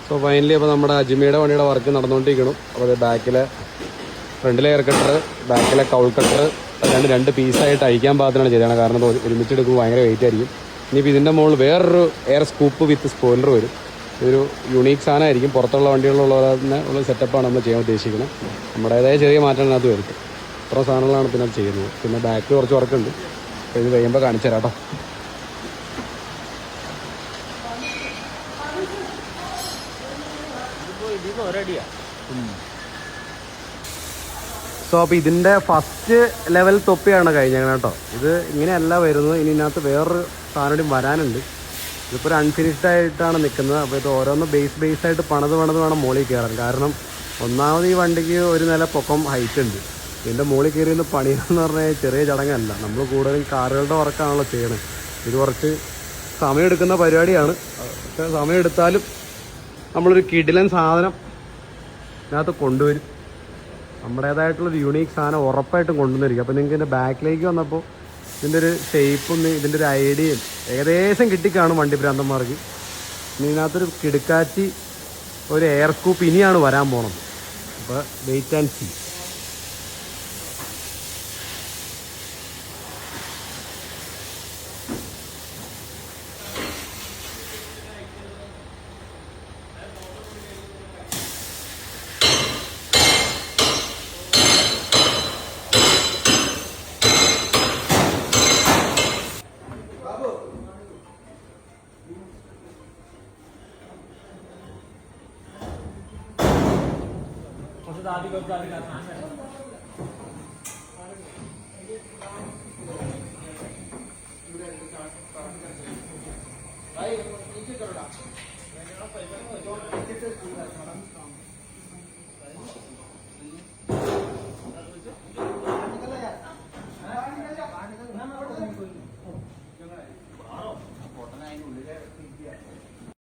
So finally അപ്പോൾ നമ്മുടെ അജ്മയുടെ വണ്ടിയുടെ വർക്ക് നടന്നുകൊണ്ടിരിക്കണം. അപ്പോൾ അത് ബാക്കിലെ ഫ്രണ്ടിലെ എയർ കട്ടർ, ബാക്കിലെ കൗൾ കട്ടർ രണ്ട് പീസായിട്ട് അഴിക്കാൻ പാകത്തിനാണ് ചെയ്തതാണ്. കാരണം ഒരുമിച്ചെടുക്കുമ്പോൾ ഭയങ്കര വെയിറ്റ് ആയിരിക്കും. ഇനിയിപ്പോൾ ഇതിൻ്റെ മുകളിൽ വേറൊരു എയർ സ്കൂപ്പ് വിത്ത് സ്പോയിലർ വരും. ഇതൊരു യുണീക്ക് സാധനമായിരിക്കും. പുറത്തുള്ള വണ്ടികളിലുള്ള തന്നെ ഉള്ള സെറ്റപ്പാണ് നമ്മൾ ചെയ്യാൻ ഉദ്ദേശിക്കുന്നത്. നമ്മുടേതായ ചെറിയ മാറ്റമാണ് അത് വരുത്തും. ഇത്ര സാധനങ്ങളാണ് പിന്നെ ചെയ്യുന്നത്. പിന്നെ ബാക്കിൽ കുറച്ച് വർക്കുണ്ട്. അപ്പോൾ ഇത് കഴിയുമ്പോൾ കാണിച്ചു തരാം കേട്ടോ. സോ അപ്പോൾ ഇതിൻ്റെ ഫസ്റ്റ് ലെവൽ തൊപ്പിയാണ് കഴിഞ്ഞേക്കണം കേട്ടോ. ഇത് ഇങ്ങനെയല്ല വരുന്നത്. ഇനി ഇതിനകത്ത് വേറൊരു സാധനം വരാനുണ്ട്. ഇതിപ്പോൾ ഒരു അൺഫിനിഷ്ഡ് ആയിട്ടാണ് നിൽക്കുന്നത്. അപ്പോൾ ഇത് ഓരോന്ന് ബേസായിട്ട് പണിത് വേണം മുകളിൽ കയറാൻ. കാരണം ഒന്നാമത് ഈ വണ്ടിക്ക് ഒരു നില പൊക്കം ഹൈറ്റ് ഉണ്ട്. ഇതിൻ്റെ മുകളിൽ കയറിയെന്ന് പണിയെന്ന് പറഞ്ഞാൽ ചെറിയ ചടങ്ങല്ല. നമ്മൾ കൂടുതലും കാറുകളുടെ വർക്കാണല്ലോ ചെയ്യണത്. ഇത് കുറച്ച് സമയമെടുക്കുന്ന പരിപാടിയാണ്. പക്ഷേ സമയമെടുത്താലും നമ്മളൊരു കിടിലൻ സാധനം ഇതിനകത്ത് കൊണ്ടുവരും. നമ്മുടേതായിട്ടുള്ളൊരു യൂണീക്ക് സാധനം ഉറപ്പായിട്ടും കൊണ്ടുവന്നിരിക്കും. അപ്പോൾ നിങ്ങൾക്ക് ഇതിൻ്റെ ബാക്കിലേക്ക് വന്നപ്പോൾ ഇതിൻ്റെ ഒരു ഷേപ്പും ഇതിൻ്റെ ഒരു ഐഡിയയും ഏകദേശം കിട്ടിക്കാണും വണ്ടി ഭ്രാന്തന്മാർക്ക്. ഇനി ഇതിനകത്തൊരു കിടുക്കാച്ചി ഒരു എയർ സ്കൂപ്പ് ഇനിയാണ് വരാൻ പോണത്. അപ്പോൾ വെയിറ്റ് ആൻഡ് സീ.